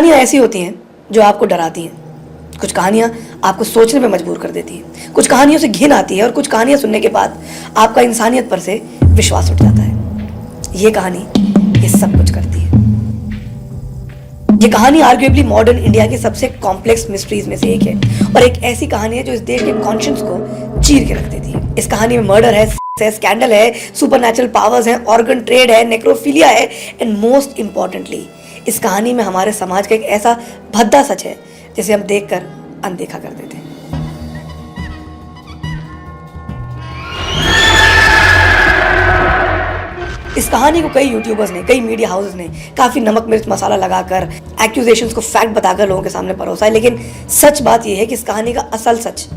कहानियाँ ऐसी होती हैं जो आपको डराती हैं, कुछ कहानियाँ आपको सोचने पे मजबूर कर देती हैं, कुछ कहानियों से घिन आती है और कुछ कहानियाँ सुनने के बाद आपका इंसानियत पर से विश्वास उठ जाता है। ये कहानी ये सब कुछ करती है। ये कहानी आर्ग्यूएबली मॉडर्न इंडिया की सबसे कॉम्प्लेक्स मिस्ट्रीज में से एक है और एक ऐसी कहानी है जो इस देश के कॉन्शियंस को चीर के रख देती है। इस कहानी में मर्डर है, स्कैंडल है, सुपरनैचुरल पावर्स हैं, ऑर्गन ट्रेड है, नेक्रोफिलिया है एंड मोस्ट इंपॉर्टेंटली इस कहानी में हमारे समाज का एक ऐसा भद्दा सच है जिसे हम देखकर अनदेखा कर देते हैं। इस कहानी को कई यूट्यूबर्स ने, कई मीडिया हाउसेस ने काफी नमक मिर्च मसाला लगाकर, एक्यूजेशंस को फैक्ट बताकर लोगों के सामने परोसा है, लेकिन सच बात यह है कि इस कहानी का असल सच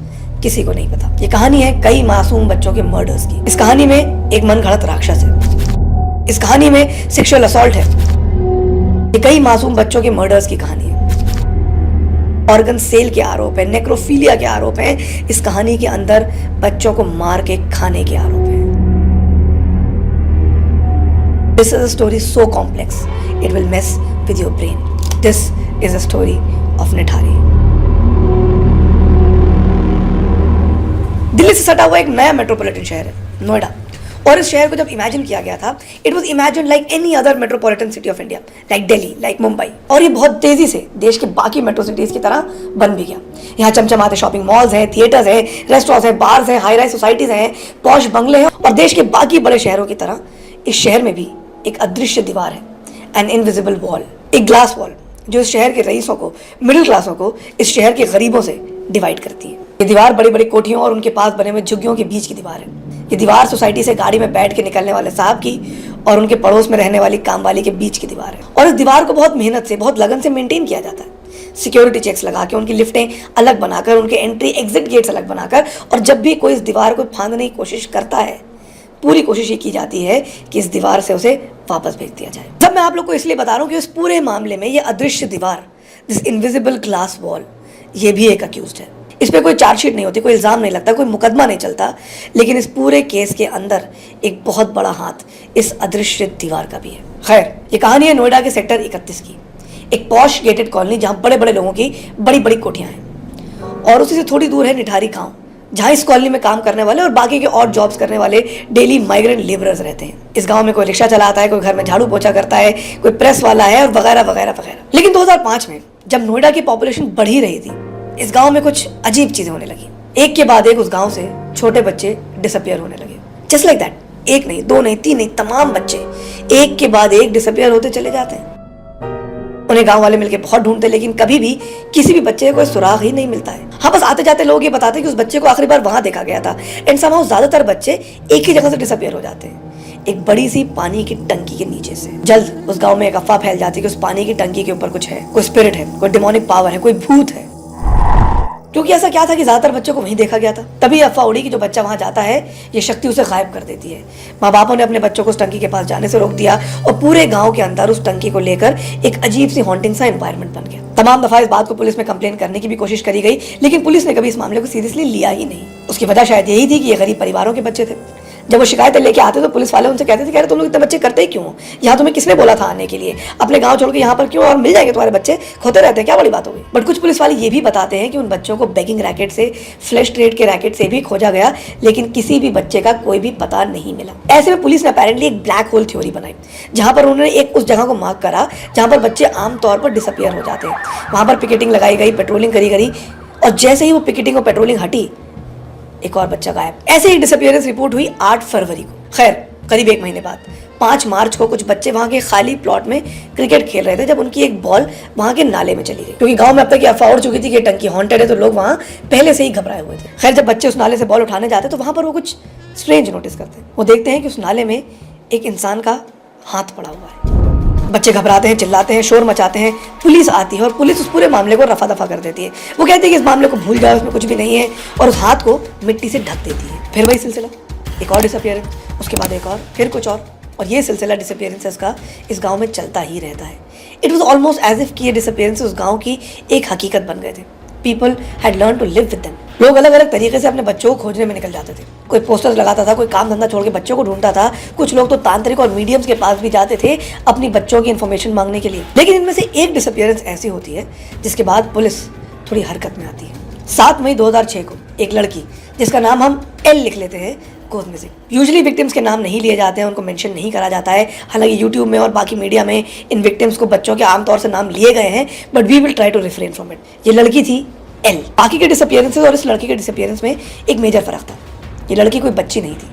किसी को नहीं पता। ये कहानी है कई मासूम बच्चों के मर्डर्स की। इस कहानी में एक मनगढ़ंत राक्षस है। इस कहानी में सेक्सुअल असॉल्ट है। ये कई मासूम बच्चों के मर्डर्स की कहानी है। ऑर्गन सेल के आरोप है, नेक्रोफिलिया के आरोप हैं। इस कहानी के अंदर बच्चों को मार के खाने के आरोप हैं। This is a story so complex, it will mess with your brain. This is a story of Nithari. Delhi से सटा हुआ एक नया मेट्रोपॉलिटन शहर है, नोएडा। और इस शहर को जब इमेजिन किया गया था, it was imagine like any other metropolitan city of India, like Delhi, like Mumbai. और ये बहुत तेजी से देश के बाकी मेट्रो सिटीज की तरह बन भी गया। यहाँ चमचमाते शॉपिंग मॉल्स हैं, थिएटर्स हैं, रेस्टोरेंट्स हैं, बार्स हैं, हाई राइज सोसाइटीज हैं, पॉश बंगले हैं। और देश के बाकी बड़े शहरों की तरह इस शहर में भी एक अदृश्य दीवार है, एन इनविजिबल वॉल, एक ग्लास वॉल जो इस शहर के रईसों को, मिडिल क्लासों को इस शहर के गरीबों से डिवाइड करती है। ये दीवार बड़ी बड़ी कोठियों और उनके पास बने हुए झुग्गियों के बीच की दीवार है। ये दीवार सोसाइटी से गाड़ी में बैठ के निकलने वाले साहब की और उनके पड़ोस में रहने वाली कामवाली के बीच की दीवार है। और इस दीवार को बहुत मेहनत से, बहुत लगन से मेंटेन किया जाता है। सिक्योरिटी चेक्स लगा के, उनकी लिफ्टें अलग बनाकर, उनके एंट्री एग्जिट गेट्स अलग बनाकर, और जब भी कोई इस दीवार को फांदने की कोशिश करता है, पूरी कोशिश ये की जाती है कि इस दीवार से उसे वापस भेज दिया जाए। जब मैं आप लोग को इसलिए बता रहा हूँ कि इस पूरे मामले में ये अदृश्य दीवार, दिस इनविजिबल ग्लास वॉल, ये भी एक अक्यूज्ड है। इस पे कोई चार्जशीट नहीं होती, कोई इल्जाम नहीं लगता, कोई मुकदमा नहीं चलता, लेकिन इस पूरे केस के अंदर एक बहुत बड़ा हाथ इस अदृश्य दीवार का भी है। खैर, ये कहानी है नोएडा के सेक्टर 31 की, एक पॉश गेटेड कॉलोनी जहाँ बड़े बड़े लोगों की बड़ी बड़ी कोठियाँ हैं। और उसी से थोड़ी दूर है निठारी गाँव, जहाँ इस कॉलोनी में काम करने वाले और बाकी के और जॉब्स करने वाले डेली माइग्रेंट लेबरर्स रहते हैं। इस गांव में कोई रिक्शा चलाता है, कोई घर में झाड़ू पोछा करता है, कोई प्रेस वाला है और वगैरह वगैरह वगैरह। लेकिन 2005 में जब नोएडा की पॉपुलेशन बढ़ ही रही थी, इस गांव में कुछ अजीब चीजें होने लगी। एक के बाद एक उस गांव से छोटे बच्चे डिसअपियर होने लगे। जस्ट लाइक दैट, एक नहीं, दो नहीं, तीन नहीं, तमाम बच्चे एक के बाद एक डिसअपियर होते चले जाते हैं। उन्हें गांव वाले मिलकर बहुत ढूंढते, लेकिन कभी भी किसी भी बच्चे को कोई सुराग ही नहीं मिलता है। हाँ, बस आते जाते लोग ये बताते हैं कि उस बच्चे को आखिरी बार वहां देखा गया था। एंड समहाउ ज्यादातर बच्चे एक ही जगह से डिसअपियर हो जाते हैं, एक बड़ी सी पानी की टंकी के नीचे से। जल्द उस गांव में एक अफवाह फैल जाती है कि उस पानी की टंकी के ऊपर कुछ है, कोई स्पिरिट है, कोई डिमोनिक पावर है, कोई भूत है। क्योंकि ऐसा क्या था कि ज्यादातर बच्चों को वहीं देखा गया था। तभी अफवाह उड़ी कि जो बच्चा वहां जाता है, ये शक्ति उसे गायब कर देती है। माँ बापों ने अपने बच्चों को उस टंकी के पास जाने से रोक दिया और पूरे गांव के अंदर उस टंकी को लेकर एक अजीब सी हॉन्टिंग सा एनवायरनमेंट बन गया। तमाम दफा इस बात को पुलिस में कंप्लेन करने की भी कोशिश करी गई, लेकिन पुलिस ने कभी इस मामले को सीरियसली लिया ही नहीं। उसकी वजह शायद यही थी कि ये गरीब परिवारों के बच्चे थे। जब वो शिकायतें लेके आते तो पुलिस वाले उनसे कहते थे, कह रहे तुम लोग इतने बच्चे करते ही क्यों? यहाँ तुम्हें किसने बोला था आने के लिए? अपने गांव छोड़ के यहाँ पर क्यों? और मिल जाएंगे तुम्हारे बच्चे, खोते रहते हैं, क्या बड़ी बात हो गई? बट कुछ पुलिस वाले ये भी बताते हैं कि उन बच्चों को बेगिंग रैकेट से, फ्लैश ट्रेड के रैकेट से भी खोजा गया, लेकिन किसी भी बच्चे का कोई भी पता नहीं मिला। ऐसे में पुलिस ने अपेरेंटली एक ब्लैक होल थ्योरी बनाई, जहां पर उन्होंने एक उस जगह को मार्क करा जहां पर बच्चे आमतौर पर डिसअपियर हो जाते हैं। वहां पर पिकेटिंग लगाई गई, पेट्रोलिंग करी गई, और जैसे ही वो पिकेटिंग और पेट्रोलिंग हटी, एक और बच्चा गायब। ऐसे ही डिसअपियरेंस रिपोर्ट हुई 8 फरवरी को। खैर, करीब एक महीने बाद 5 मार्च को कुछ बच्चे वहां के खाली प्लॉट में क्रिकेट खेल रहे थे जब उनकी एक बॉल वहां के नाले में चली गई। क्योंकि गांव में अब तक ये अफवाह उड़ चुकी थी कि टंकी हॉन्टेड है, तो लोग वहां पहले से ही घबराए हुए थे। खैर, जब बच्चे उस नाले से बॉल उठाने जाते तो वहां पर वो कुछ स्ट्रेंज नोटिस करते हैं। वो देखते हैं कि उस नाले में एक इंसान का हाथ पड़ा हुआ है। बच्चे घबराते हैं, चिल्लाते हैं, शोर मचाते हैं। पुलिस आती है और पुलिस उस पूरे मामले को रफा दफा कर देती है। वो कहती है कि इस मामले को भूल जाओ, इसमें कुछ भी नहीं है, और उस हाथ को मिट्टी से ढक देती है। फिर वही सिलसिला, एक और डिसअपियरेंस, उसके बाद एक और, फिर कुछ और ये सिलसिला डिसअपियरेंसेस का इस गांव में चलता ही रहता है। It was almost as if कि ये डिसअपियरेंसेस उस गांव की एक हकीकत बन गए थे। People had learn to live with them. लोग अलग अलग तरीके से अपने बच्चों को खोजने में निकल जाते थे। कोई पोस्टर्स लगाता था, कोई काम धंधा छोड़ के बच्चों को ढूंढता था, कुछ लोग तो तांत्रिक और मीडियम्स के पास भी जाते थे अपनी बच्चों की इन्फॉर्मेशन मांगने के लिए। लेकिन इनमें से एक डिसअपियरेंस ऐसी होती है जिसके बाद पुलिस थोड़ी हरकत में आती है। 7 मई 2006 को एक लड़की जिसका नाम हम एल लिख लेते हैं गोज मिसिंग। यूजुअली विक्टिम्स के नाम नहीं लिए जाते हैं, उनको मेंशन नहीं करा जाता है। हालांकि यूट्यूब में और बाकी मीडिया में इन विक्टिम्स को बच्चों के आमतौर से नाम लिए गए हैं, but we will try to refrain from it. ये लड़की थी एल। बाकी के डिसअपियरेंसेस और इस लड़की के डिसअपियरेंस में एक मेजर फर्क था। ये लड़की कोई बच्ची नहीं थी,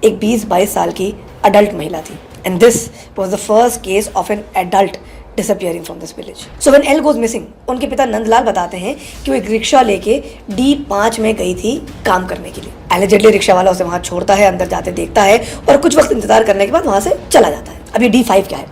एक 20-22 साल की अडल्ट महिला थी। And this was the first case of an adult disappearing from this village. So when Elle goes missing, उनके पिता नंदलाल बताते हैं कि वो एक रिक्शा लेके D5 में गई थी काम करने के लिए। Allegedly रिक्शा वाला उसे वहाँ छोड़ता है, अंदर जाते देखता है और कुछ वक्त इंतजार करने के बाद वहाँ से चला जाता है। अब ये D5 क्या है?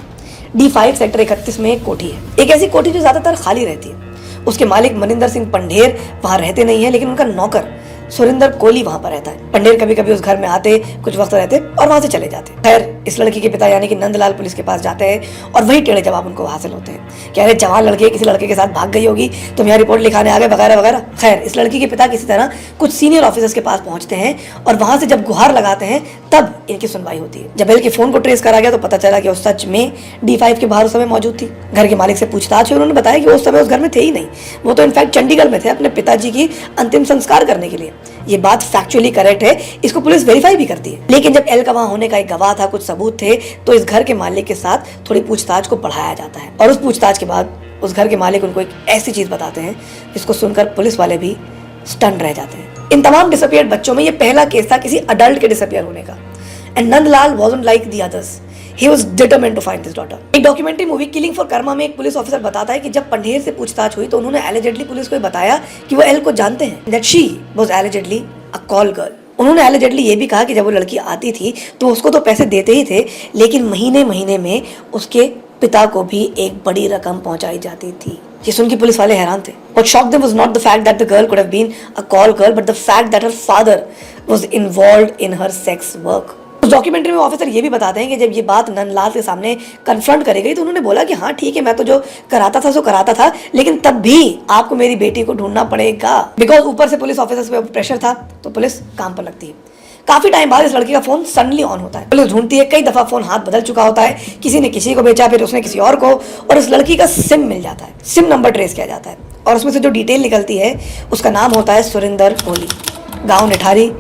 D5 सेक्टर 31 में एक कोठी है, एक ऐसी कोठी जो ज्यादातर खाली रहती है। उसके मालिक मनिंदर सिंह पंढेर वहाँ रहते नहीं है, लेकिन उनका नौकर सुरिंदर कोहली वहां पर रहता है। पंढेर कभी कभी उस घर में आते, कुछ वक्त रहते और वहां से चले जाते। खैर, इस लड़की के पिता यानी कि नंदलाल पुलिस के पास जाते हैं और वही टेढ़े जवाब उनको हासिल होते हैं कि अरे जवान लड़के किसी लड़के के साथ भाग गई होगी, तुम यहाँ रिपोर्ट लिखाने आ गए वगैरह वगैरह। खैर, इस लड़की के पिता किसी तरह कुछ सीनियर ऑफिसर्स के पास पहुंचते हैं और वहां से जब गुहार लगाते हैं तब इनकी सुनवाई होती है। जब एल के फोन को ट्रेस करा गया तो पता चला कि वो सच में D5 के बाहर उस समय मौजूद थी। घर के मालिक से पूछताछ हुई, उन्होंने बताया कि उस समय उस घर में थे ही नहीं, वो तो इनफैक्ट चंडीगढ़ में थे अपने पिताजी की अंतिम संस्कार करने के लिए। ये बात फैक्चुअली करेक्ट है, इसको पुलिस वेरीफाई भी करती है। लेकिन जब एल का वहां होने का एक गवाह था, कुछ सबूत थे, तो इस घर के मालिक के साथ थोड़ी पूछताछ को बढ़ाया जाता है और उस पूछताछ के बाद उस घर के मालिक उनको एक ऐसी चीज बताते हैं जिसको सुनकर पुलिस वाले भी स्टन रह जाते हैं। इन तमाम डिसअपियर्ड बच्चों में ये पहला केस था किसी अडल्ट के डिसअपियर होने का। And Nandlal wasn't like the others, he was determined to find his daughter. एक documentary movie killing for Karma में एक पुलिस ऑफिसर बताता है कि जब पंढेर से पूछताछ हुई तो उन्होंने एलिजेडली पुलिस को बताया कि वो एल को जानते हैं, that she was allegedly a call girl. उन्होंने एलिजेडली ये भी कहा कि जब वो लड़की आती थी तो उसको तो पैसे देते ही थे, लेकिन महीने महीने में उसके पिता को भी एक बड़ी रकम पहुंचाई जाती थी। ये सुन के पुलिस वाले हैरान थे। What shocked them was not the fact that the girl could have been a call girl, but the fact that her father was involved in her sex work. उस डॉक्यूमेंट्री में ऑफिसर ये भी बताते हैं कि जब ये बात नंदलाल के सामने कन्फ्रंट करी गई तो उन्होंने बोला कि हाँ ठीक है, मैं तो जो कराता था सो कराता था, लेकिन तब भी आपको मेरी बेटी को ढूंढना पड़ेगा। बिकॉज ऊपर से पुलिस ऑफिसर्स पे प्रेशर था तो पुलिस काम पर लगती है। काफी टाइम बाद इस लड़की का फोन सडनली ऑन होता है। पुलिस ढूंढती है, कई दफा फोन हाथ बदल चुका होता है, किसी ने किसी को बेचा, फिर उसने किसी और को, और इस लड़की का सिम मिल जाता है। सिम नंबर ट्रेस किया जाता है और उसमें से जो डिटेल निकलती है उसका नाम होता है सुरिंदर कोहली, गाँव Nithari,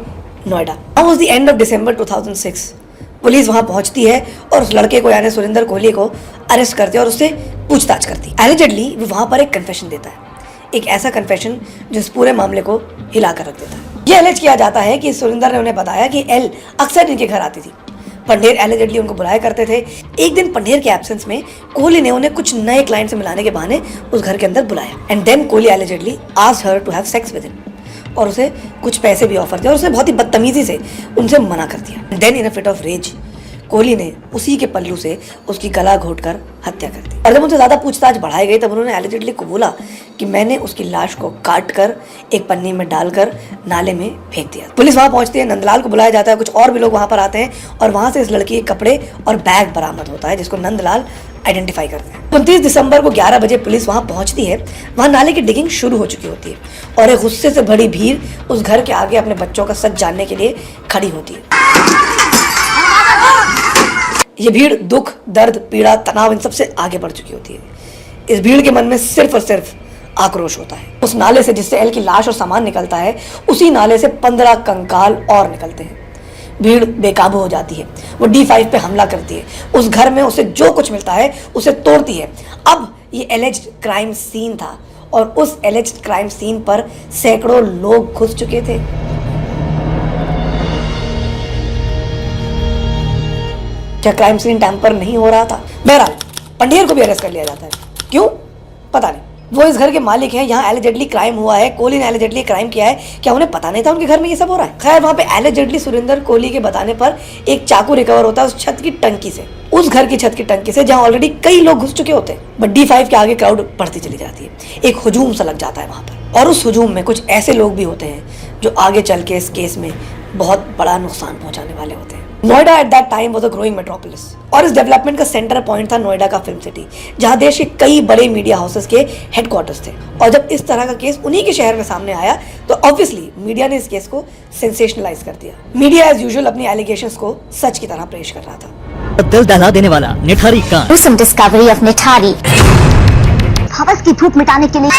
Noida. Was the end of December 2006। Police वहां पहुंचती है और उस लड़के को यानी सुरिंदर कोहली को अरेस्ट करती है और उससे पूछताछ करती है। एलिजेडली वो वहां पर एक कन्फेशन देता है, एक ऐसा कन्फेशन जो इस पूरे मामले को हिला कर रख देता है। ये एलिज किया जाता है कि सुरिंदर ने उन्हें बताया कि एल अक्सर इनके घर आती थी। पंढेर एलिजेडली उनको बुलाया करते थे। एक दिन पंढेर के एब्सेंस में कोहली ने उन्हें कुछ नए क्लाइंट से मिलाने के बहाने उस घर के अंदर बुलाया। And then Kohli allegedly asked her to have sex with him और उसे कुछ पैसे भी ऑफर दिए और उसने बहुत ही बदतमीजी से उनसे मना कर दिया। Then in a fit of rage Kohli ने उसी के पल्लू से उसकी गला घोंटकर हत्या कर दी। और जब उनसे ज्यादा पूछताछ बढ़ाई गई तब उन्होंने एलिजेडली को बोला कि मैंने उसकी लाश को काट कर एक पन्नी में डालकर नाले में फेंक दिया। पुलिस वहां पहुंचती है, नंदलाल को बुलाया जाता है, कुछ और भी लोग वहां पर आते हैं और वहां से इस लड़की के कपड़े और बैग बरामद होता है जिसको नंदलाल आइडेंटिफाई करते हैं। 29 दिसंबर को 11 बजे पुलिस वहां पहुंचती है। वहां नाले की डिगिंग शुरू हो चुकी होती है और एक गुस्से से भरी भीड़ उस घर के आगे अपने बच्चों का सच जानने के लिए खड़ी होती है। ये भीड़ दुख, दर्द, पीड़ा, तनाव इन सबसे आगे बढ़ चुकी होती है। इस भीड़ के मन में सिर्फ और सिर्फ आक्रोश होता है। उस नाले से जिससे एल की लाश और सामान निकलता है, उसी नाले से 15 कंकाल और निकलते हैं। भीड़ बेकाबू हो जाती है, वो D5 पे हमला करती है। उस घर में उसे जो कुछ मिलता है उसे तोड़ती है। अब ये एलिज्ड क्राइम सीन था और उस एलिज्ड क्राइम सीन पर सैकड़ों लोग घुस चुके थे। क्या क्राइम सीन टैंपर नहीं हो रहा था? बहरहाल पंढेर को भी अरेस्ट कर लिया जाता है। क्यों? पता नहीं। वो इस घर के मालिक हैं, यहाँ एलिजेडली क्राइम हुआ है, कोहली ने एलिजेडली क्राइम किया है। क्या उन्हें पता नहीं था उनके घर में ये सब हो रहा है? खैर, वहाँ पे एलिजेडली सुरिंदर कोहली के बताने पर एक चाकू रिकवर होता है उस छत की टंकी से, उस घर की छत की टंकी से जहाँ ऑलरेडी कई लोग घुस चुके होते हैं। बट D5 के आगे क्राउड बढ़ती चली जाती है, एक हुजूम सा लग जाता है वहाँ पर, और उस हुजूम में कुछ ऐसे लोग भी होते हैं जो आगे चल के इस केस में बहुत बड़ा नुकसान पहुंचाने वाले होते हैं। Noida at that time was a growing metropolis और इस डेवलपमेंट का सेंटर पॉइंट था नोएडा का फिल्म सिटी, जहां देश के कई बड़े मीडिया हाउसेस के हेडक्वार्टर्स थे। और जब इस तरह का केस उन्हीं के शहर में सामने आया तो ऑब्वियसली मीडिया ने इस केस को सेंसेशनलाइज कर दिया। मीडिया एज यूजुअल अपनी एलिगेशंस को सच की तरह पेश कर रहा था। दिल दहला देने वाला निठारी कांड। gruesome discovery of निठारी हवस की भूख मिटाने के लिए।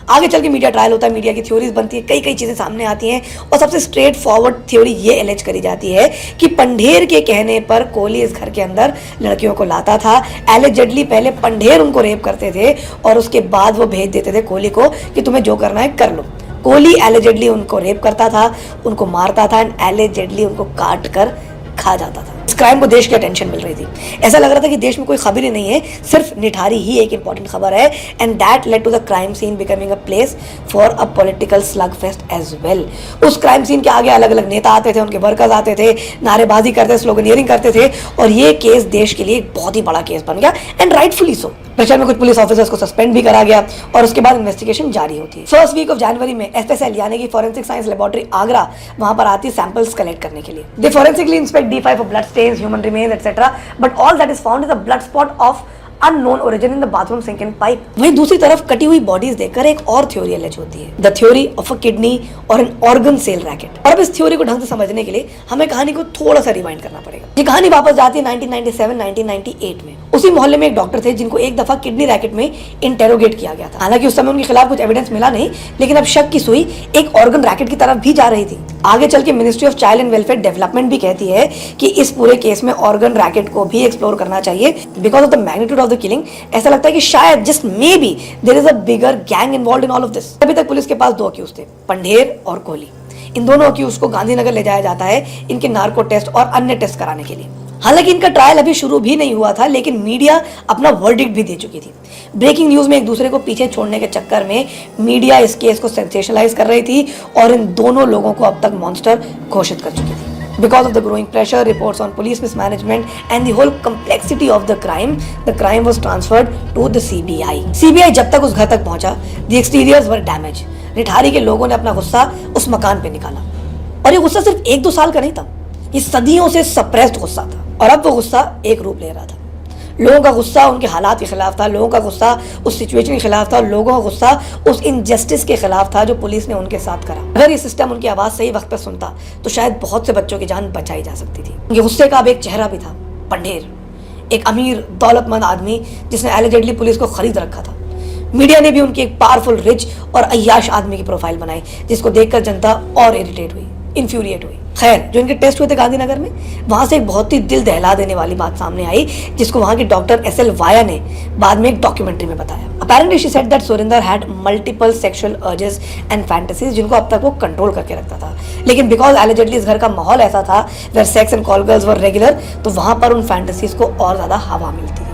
आगे चल के मीडिया ट्रायल होता है, मीडिया की थ्योरीज बनती है, कई कई चीजें सामने आती हैं और सबसे स्ट्रेट फॉरवर्ड थ्योरी ये एलेज करी जाती है कि पंढेर के कहने पर कोहली इस घर के अंदर लड़कियों को लाता था। एलिजेडली पहले पंढेर उनको रेप करते थे और उसके बाद वो भेज देते थे कोहली को कि तुम्हें जो करना है कर लो। कोहली एलिजेडली उनको रेप करता था, उनको मारता था एंड एलिजेडली उनको काट कर खा जाता था। इस क्राइम को देश की अटेंशन मिल रही थी। ऐसा लग रहा था कि देश में कोई खबर ही नहीं है, सिर्फ निठारी ही एक इंपॉर्टेंट खबर है and that led to the crime scene becoming a place for a political slug fest as well. उस क्राइम सीन के आगे अलग अलग नेता आते थे, उनके वर्कर्स आते थे, नारेबाजी करते, स्लोगनियरिंग करते थे और ये केस देश के लिए एक बहुत ही बड़ा केस बन गया एंड राइटफुली सो। प्रेशर में कुछ पुलिस ऑफिसर्स को सस्पेंड भी करा गया और उसके बाद इन्वेस्टिगेशन जारी होती है। फर्स्ट वीक ऑफ जनवरी में एफएसएल यानी कि फॉरेंसिक साइंस लेबोरेटरी आगरा वहां पर आती है सैंपल्स कलेक्ट करने के लिए। दे फॉरेंसिकली inspect D5 for blood stains, human remains, etc. But all that is found is a blood spot of unknown origin in the bathroom sink and pipe. वहीं दूसरी तरफ कटी हुई बॉडीज देखकर एक और थ्योरी एलेज होती है, the theory of a kidney और एन ऑर्गन सेल रैकेट। और अब इस थ्योरी को ढंग से समझने के लिए हमें कहानी को थोड़ा सा रिवाइंड करना पड़ेगा। ये कहानी वापस जाती है 1997-1998 में। उसी मोहल्ले में एक डॉक्टर थे जिनको एक दफा किडनी रैकेट में इंटेरोगेट किया गया था। हालांकि उस समय उनके खिलाफ कुछ एविडेंस मिला नहीं, लेकिन अब शक की सुई एक ऑर्गन रैकेट की तरफ भी जा रही थी। आगे चल के ministry of child and welfare development भी कहती है कि इस पूरे केस में ऑर्गन रैकेट को भी एक्सप्लोर करना चाहिए because of the magnitude of the killing. ऐसा लगता है कि शायद just may be there is a bigger gang involved in all of this. अभी तक पुलिस के पास 2 अक्यूज थे, पंढेर और कोहली। इन दोनों अक्यूज को गांधीनगर ले जाया जाता है इनके नार्को टेस्ट और अन्य टेस्ट कराने के लिए। हालांकि इनका ट्रायल अभी शुरू भी नहीं हुआ था, लेकिन मीडिया अपना वर्डिक्ट भी दे चुकी थी। ब्रेकिंग न्यूज में एक दूसरे को पीछे छोड़ने के चक्कर में मीडिया इस केस को सेंसेशनलाइज कर रही थी और इन दोनों लोगों को अब तक मॉन्स्टर घोषित कर चुकी थी। Because of the growing pressure, reports on police mismanagement and the whole complexity of the crime was transferred to the CBI. CBI जब तक उस घर तक पहुंचा, the exteriors were damaged. Nithari के लोगों ने अपना गुस्सा उस मकान पे निकाला और ये गुस्सा सिर्फ 1-2 साल का नहीं था, ये सदियों से सप्रेस्ड गुस्सा था और अब वो गुस्सा एक रूप ले रहा था। लोगों का गुस्सा उनके हालात के खिलाफ था, लोगों का गुस्सा उस सिचुएशन के खिलाफ था, लोगों का गुस्सा उस इनजस्टिस के खिलाफ था जो पुलिस ने उनके साथ करा। अगर ये सिस्टम उनकी आवाज सही वक्त पर सुनता तो शायद बहुत से बच्चों की जान बचाई जा सकती थी। उनके गुस्से का अब एक चेहरा भी था, पंढेर, एक अमीर दौलतमंद आदमी जिसने एलिजेडली पुलिस को खरीद रखा था। मीडिया ने भी उनकी एक पावरफुल, रिच और अय्याश आदमी की प्रोफाइल बनाई जिसको देखकर जनता और इरिटेट हुई, इन्फ्यूरिएट हुई। खैर, जो इनके टेस्ट हुए थे गांधीनगर में, वहां से एक बहुत ही दिल दहला देने वाली बात सामने आई जिसको वहां के डॉक्टर SL वाया ने बाद में एक डॉक्यूमेंट्री में बताया। Apparently she said that Surinder had multiple sexual urges and fantasies जिनको अब तक वो कंट्रोल करके रखता था, लेकिन बिकॉज एलिजेडली इस घर का माहौल ऐसा था where sex and call girls were regular, तो वहां पर उन फैंटेसीज को और ज्यादा हवा मिलती थी।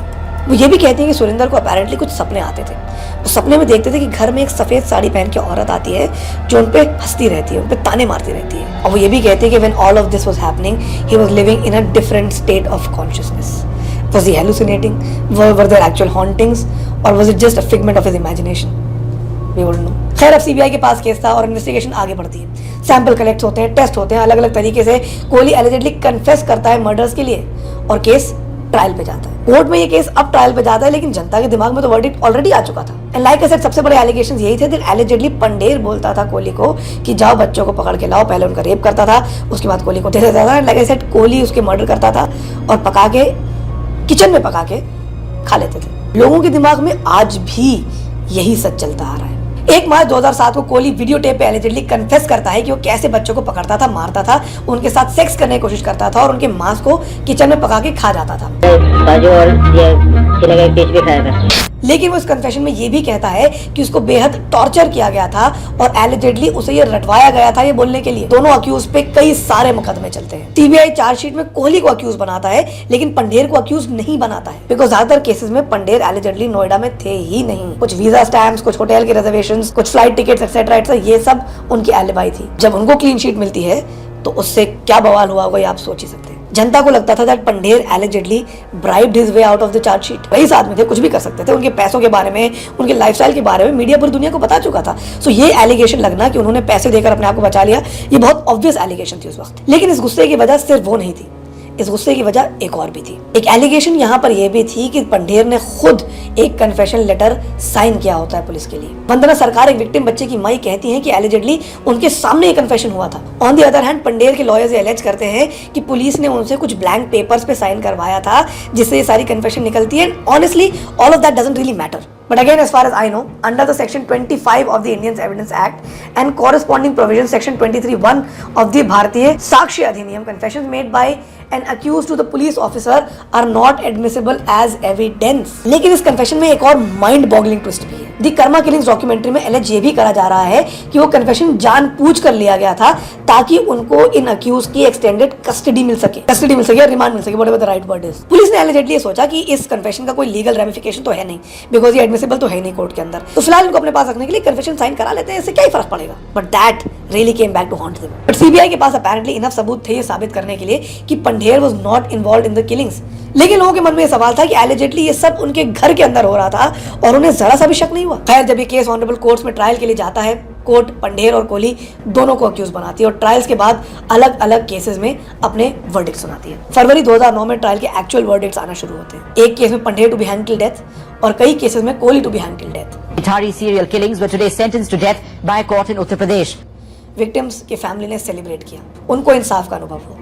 वो ये भी कहती है कि सुरिंदर को अपेरेंटली कुछ सपने आते थे। वो सपने में देखते थे कि घर में एक सफेद साड़ी पहन के औरत आती है जो उन पे हंसती रहती है, उन पे ताने मारती रहती है। और वो ये भी कहती है कि when all of this was happening, he was living in a different state of consciousness. Was he hallucinating? Were there actual hauntings? Or was it just a figment of his imagination? We wouldn't know. खैर, अब CBI के पास case था और investigation आगे बढ़ती है। Sample collect होते हैं, टेस्ट होते हैं, अलग अलग तरीके से कोहली एलिजेडली कन्फेस करता है मर्डर्स के लिए और केस ट्रायल पे जाता है। कोर्ट में ये केस अब ट्रायल पे जाता है, लेकिन जनता के दिमाग में तो वर्डिक्ट ऑलरेडी आ चुका था। एंड लाइक आई सेड, सबसे बड़े एलिगेशंस यही थे दैट एलिजेडली पंढेर बोलता था कोहली को कि जाओ बच्चों को पकड़ के लाओ। पहले उनका रेप करता था, उसके बाद कोहली को दे देता था। लाइक आई सेड, कोहली उसके मर्डर करता था और पका के किचन में पका के खा लेते थे। लोगों के दिमाग में आज भी यही सच चलता आ रहा है। 1 मार्च 2007 को कोहली वीडियो टेप पे एलिजेडली कन्फेस करता है कि वो कैसे बच्चों को पकड़ता था, मारता था, उनके साथ सेक्स करने की कोशिश करता था और उनके मांस को किचन में पका के खा जाता था। लेकिन वो इस कन्फेशन में ये भी कहता है कि उसको बेहद टॉर्चर किया गया था और एलिजेडली उसे ये रटवाया गया था ये बोलने के लिए। दोनों अक्यूज पे कई सारे मुकदमे चलते हैं। सीबीआई चार्जशीट में कोहली को अक्यूज बनाता है लेकिन पंढेर को अक्यूज नहीं बनाता है, बिकॉज ज्यादातर केसेस में पंढेर एलिजेडली नोएडा में थे ही नहीं। कुछ वीजा स्टैम्प्स, कुछ होटल के रिजर्वेशंस, कुछ फ्लाइट टिकट्स एक्सेट्रा, ये सब उनकी एलिबाई थी। जब उनको क्लीन शीट मिलती है तो उससे क्या बवाल हुआ होगा ये आप सोच ही सकते हैं। जनता को लगता था that Pandher allegedly bribed his way out of the chargesheet. रईस आदमी थे, कुछ भी कर सकते थे। उनके पैसों के बारे में, उनके लाइफस्टाइल के बारे में मीडिया पूरी दुनिया को बता चुका था। सो ये एलिगेशन लगना कि उन्होंने पैसे देकर अपने आप को बचा लिया, ये बहुत ऑब्वियस एलिगेशन थी उस वक्त। लेकिन इस गुस्से की वजह सिर्फ वो नहीं थी, इस गुस्से की वजह एक और भी थी। एक एलिगेशन यहाँ पर यह भी थी कि पंढेर ने खुद एक कन्फेशन लेटर साइन किया होता है पुलिस के लिए। वंदना सरकार, एक विक्टिम बच्चे की माई, कहती हैं कि एलिजेडली उनके सामने एक कन्फेशन हुआ था। On the other hand Pandher के लॉयर्स एलेज करते हैं कि पुलिस ने उनसे कुछ ब्लैंक पेपर्स पे साइन करवाया था जिससे ये सारी कन्फेशन निकलती है। Honestly all of that doesn't really matter. But again, as far as I know, under the section 25 of the Indian Evidence Act and corresponding provision section 23(1) of the Bharatiya Sakshi Adhiniyam, confessions made by an accused to the police officer are not admissible as evidence. लेकिन इस confession में एक और mind boggling twist भी है। The Karma Killings documentary में alleged ये भी करा जा रहा है कि वो confession जानबूझकर लिया गया था ताकि उनको इन accused की extended custody मिल सके या रिमांड मिल सके, whatever the right word is। Police ने एलिजेडली सोचा कि इस confession का कोई legal ramification तो है नहीं, because ये admissible तो है नहीं कोर्ट के अंदर, तो फिलहाल इनको अपने पास रखने के लिए कन्फेशन साइन करा लेते हैं, इससे क्या ही फर्क पड़ेगा। But that really came back to haunt them. But CBI के पास अपेरेंटली इनफ सबूत थे ये साबित करने के लिए कि Pandher was not involved in the killings. लेकिन लोगों के मन में ये सवाल था कि एलिजेडली ये सब उनके घर के अंदर हो रहा था और उन्हें जरा सा भी शक नहीं हुआ। खैर, जब ये केस ऑनरेबल कोर्ट्स में ट्रायल के लिए जाता है, कोर्ट पंढेर और कोहली दोनों को अक्यूज बनाती है और ट्रायल्स के बाद अलग अलग केसेस में अपने वर्डिक्ट सुनाती है। फरवरी 2009 में ट्रायल के एक्चुअल वर्डिक्ट्स आना शुरू होते हैं। एक केस में Pandher to be hang till death और कई केसेस में Kohli to be hang till death. Nithari serial killings were today sentenced to death by a court in Uttar Pradesh. Victims की फैमिली ने सेलिब्रेट किया, उनको इंसाफ का अनुभव हुआ,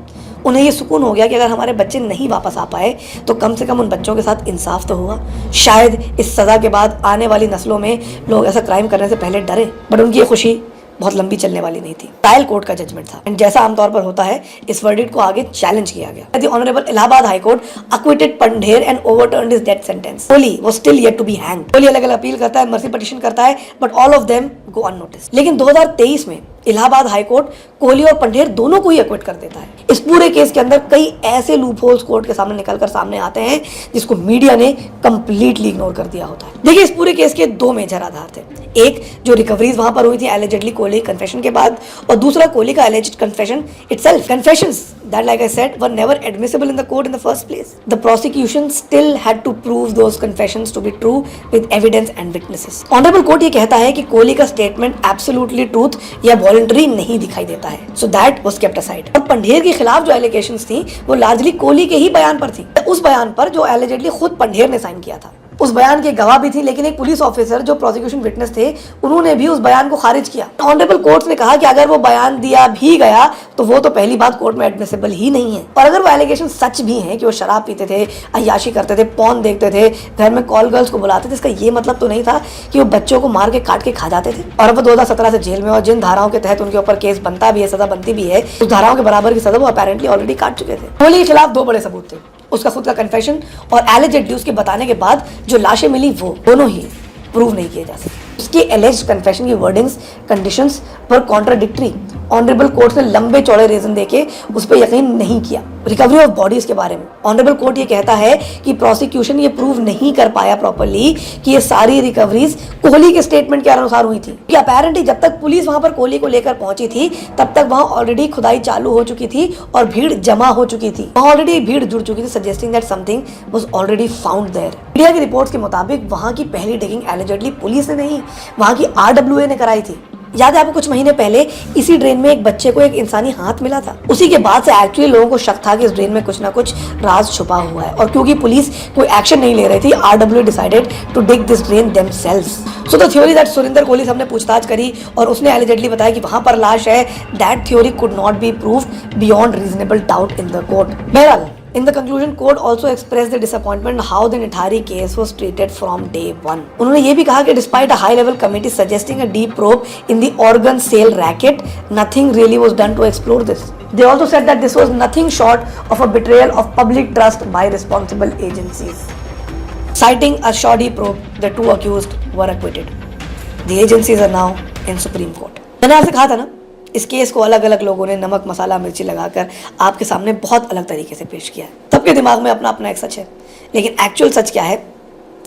उन्हें ये सुकून हो गया कि अगर हमारे बच्चे नहीं वापस आ पाए तो कम से कम उन बच्चों के साथ इंसाफ तो हुआ। शायद इस सज़ा के बाद आने वाली नस्लों में लोग ऐसा क्राइम करने से पहले डरे, बट उनकी ये खुशी बहुत लंबी चलने वाली नहीं थी। ट्रायल कोर्ट का जजमेंट था एंड जैसा आमतौर पर होता है इस वर्डिक्ट को आगे चैलेंज किया गया। The honourable Allahabad high court acquitted Pandher and overturned his death sentence. Kohli was still yet to be hanged. Kohli अलग अलग अपील करता है, मर्सी पिटीशन करता है, but all of them go unnoticed. लेकिन 2023 में इलाहाबाद हाई कोर्ट कोहली और पंढेर दोनों को ही एक्विट कर देता है। इस पूरे केस के अंदर कई ऐसे लूपहोल्स कोर्ट के सामने निकलकर सामने आते हैं जिसको मीडिया ने कंप्लीटली इग्नोर कर दिया होता है। देखिए, इस पूरे केस के दो मेजर आधार थे। एक, जो रिकवरीज वहां पर हुई थी एलिजेडली कोहली कन्फेशन के बाद, और दूसरा कोहली का एलिज्ड confession itself. Confessions that, like I said, were never admissible in the court in the first place. The prosecution still had to prove those confessions to be true with evidence and witnesses. Honorable court ये कहता है कि कोहली का statement absolutely truth या voluntary नहीं दिखाई देता है, so that was kept aside. और पंढेर के खिलाफ जो allegations थी वो largely कोहली के ही बयान पर थी, उस बयान पर जो allegedly खुद पंढेर ने साइन किया था। उस बयान के गवाह भी थी, लेकिन एक पुलिस ऑफिसर जो प्रोसिक्यूशन विटनेस थे उन्होंने भी उस बयान को खारिज किया। ऑनरेबल कोर्ट ने कहा कि अगर वो बयान दिया भी गया तो वो तो पहली बात कोर्ट में एडमिसिबल ही नहीं है, और अगर वो एलिगेशन सच भी हैं कि वो शराब पीते थे, अय्याशी करते थे, पॉर्न देखते थे, घर में कॉल गर्ल्स को बुलाते थे, इसका ये मतलब तो नहीं था कि वो बच्चों को मार के काट के खा जाते थे। और अब वो 2017 से जेल में, और जिन धाराओं के तहत उनके ऊपर केस बनता भी है, सजा बनती भी है, उस धाराओं के बराबर की सजा वो अपेरेंटली ऑलरेडी काट चुके थे। कोहली के खिलाफ दो बड़े सबूत थे, उसका खुद का कन्फेशन और एलिजेडली उसके बताने के बाद जो लाशें मिली वो दोनों ही प्रूव नहीं किए जा सकते। उसके एलिज्ड कन्फेशन की वर्डिंग्स, कंडीशंस पर कॉन्ट्राडिक्टरी। ऑनरेबल कोर्ट ने लंबे चौड़े रीजन देके उस पर यकीन नहीं किया। रिकवरी ऑफ बॉडीज के बारे में ऑनरेबल कोर्ट ये कहता है कि प्रोसिक्यूशन ये प्रूव नहीं कर पाया प्रॉपर्ली कि ये सारी रिकवरीज कोहली के स्टेटमेंट के अनुसार हुई थी। कि अपेरेंटली जब तक पुलिस वहां पर कोहली को लेकर पहुंची थी तब तक वहां ऑलरेडी खुदाई चालू हो चुकी थी और भीड़ जमा हो चुकी थी, वहां ऑलरेडी भीड़ जुड़ चुकी थी, suggesting that something was already found there. Media की रिपोर्ट्स के मुताबिक वहां की पहली डिगिंग एलिजेडली पुलिस ने नहीं, वहां की RWA ने कराई थी। याद है आपको, कुछ महीने पहले इसी ड्रेन में एक बच्चे को एक इंसानी हाथ मिला था। उसी के बाद से एक्चुअली लोगों को शक था कि इस ड्रेन में कुछ ना कुछ राज छुपा हुआ है, और क्योंकि पुलिस कोई एक्शन नहीं ले रही थी, RWA decided to dig this drain themselves. So the theory that Surinder Kohli से हमने पूछताछ करी और उसने एलिजेडली बताया कि वहां पर लाश है, that theory could not be proved beyond reasonable doubt in the court. बहरहाल, in the conclusion, court also expressed the disappointment how the Nithari case was treated from day one. उन्होंने ये भी कहा कि despite a high-level committee suggesting a deep probe in the organ sale racket, nothing really was done to explore this. They also said that this was nothing short of a betrayal of public trust by responsible agencies. Citing a shoddy probe, the two accused were acquitted. The agencies are now in Supreme Court. मैंने आपसे कहा था ना, इस case को अलग अलग लोगों ने नमक मसाला मिर्ची लगाकर आपके सामने बहुत अलग तरीके से पेश किया है। सबके दिमाग में अपना अपना एक सच है, लेकिन एक्चुअल सच क्या है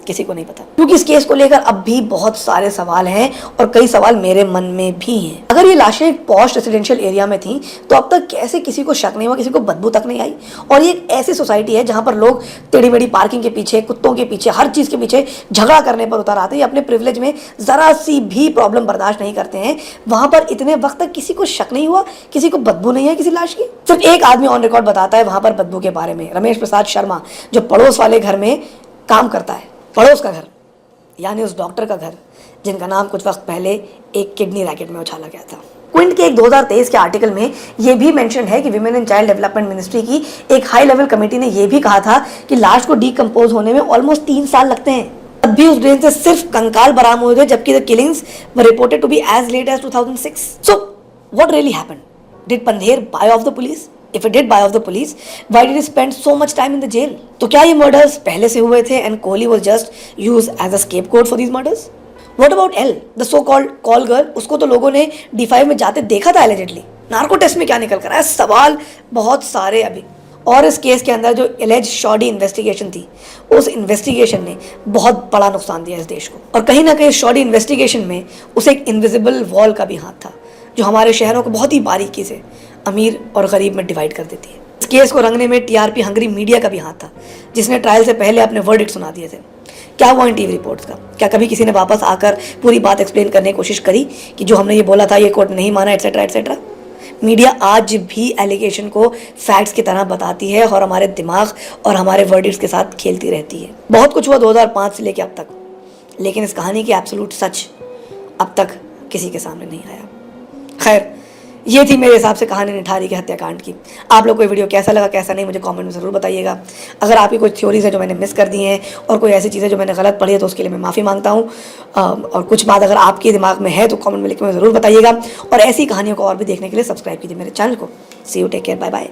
किसी को नहीं पता, क्योंकि इस केस को लेकर अब भी बहुत सारे सवाल हैं और कई सवाल मेरे मन में भी हैं। अगर ये लाशें एक पॉश रेसिडेंशियल एरिया में थी तो अब तक कैसे किसी को शक नहीं हुआ, किसी को बदबू तक नहीं आई? और ये एक ऐसी सोसाइटी है जहां पर लोग टेढ़ी मेढ़ी पार्किंग के पीछे, कुत्तों के पीछे, हर चीज के पीछे झगड़ा करने पर उतर आते हैं, अपने प्रिविलेज में जरा सी भी प्रॉब्लम बर्दाश्त नहीं करते हैं। वहां पर इतने वक्त तक किसी को शक नहीं हुआ, किसी को बदबू नहीं है किसी लाश की। सिर्फ एक आदमी ऑन रिकॉर्ड बताता है वहां पर बदबू के बारे में, रमेश प्रसाद शर्मा, जो पड़ोस वाले घर में काम करता है, पड़ोस का घर यानी उस डॉक्टर का घर जिनका नाम कुछ वक्त पहले एक किडनी रैकेट में उछाला गया था। क्विंट के एक 2023 के आर्टिकल में यह भी मेंशन है कि women and child development ministry की एक हाई लेवल कमेटी ने यह भी कहा था कि लाश को डीकंपोज होने में ऑलमोस्ट 3 साल लगते हैं। अब भी उस ड्रेन से सिर्फ कंकाल बरामद हुए थे, जबकि the killings were reported to be as late as 2006। So what really happened? Did Pandher buy off the police? If it did buy off the police, why did he spend so much time in the jail? तो क्या ये murders पहले से हुए थे and Kohli was just used as a scapegoat for these murders? What about Elle, the so-called call girl? उसको तो लोगों ने D5 में जाते देखा था allegedly। नार्को टेस्ट में क्या निकल कर आया? सवाल बहुत सारे अभी। और इस केस के अंदर जो एलेज शॉडी इन्वेस्टिगेशन थी, उस इन्वेस्टिगेशन ने बहुत बड़ा नुकसान दिया इस देश को। और कहीं ना कहीं शॉडी इन्वेस्टिगेशन में उसे एक इनविजिबल वॉल का भी हाथ था, जो हमारे शहरों को बहुत ही बारीकी से अमीर और गरीब में डिवाइड कर देती है। इस केस को रंगने में टीआरपी हंगरी मीडिया का भी हाथ था, जिसने ट्रायल से पहले अपने वर्डिक्ट सुना दिए थे। क्या हुआ इन टीवी रिपोर्ट्स का? क्या कभी किसी ने वापस आकर पूरी बात एक्सप्लेन करने की कोशिश करी कि जो हमने ये बोला था ये कोर्ट नहीं माना, एटसेट्रा एटसेट्रा? मीडिया आज भी एलिगेशन को फैक्ट्स की तरह बताती है और हमारे दिमाग और हमारे वर्डिक्ट्स के साथ खेलती रहती है। बहुत कुछ हुआ 2005 से लेकर अब तक, लेकिन इस कहानी की एब्सोल्यूट सच अब तक किसी के सामने नहीं आया। खैर, ये थी मेरे हिसाब से कहानी निठारी के हत्याकांड की। आप लोग को ये वीडियो कैसा लगा, कैसा नहीं, मुझे कमेंट में ज़रूर बताइएगा। अगर आपकी कोई थ्योरीज है जो मैंने मिस कर दी हैं और कोई ऐसी चीज़ें जो मैंने गलत पढ़ी है तो उसके लिए मैं माफ़ी मांगता हूँ। और कुछ बात अगर आपके दिमाग में है तो कमेंट में लिख के ज़रूर बताइएगा। और ऐसी कहानियों को और भी देखने के लिए सब्सक्राइब कीजिए मेरे चैनल को। See you, take care, bye bye.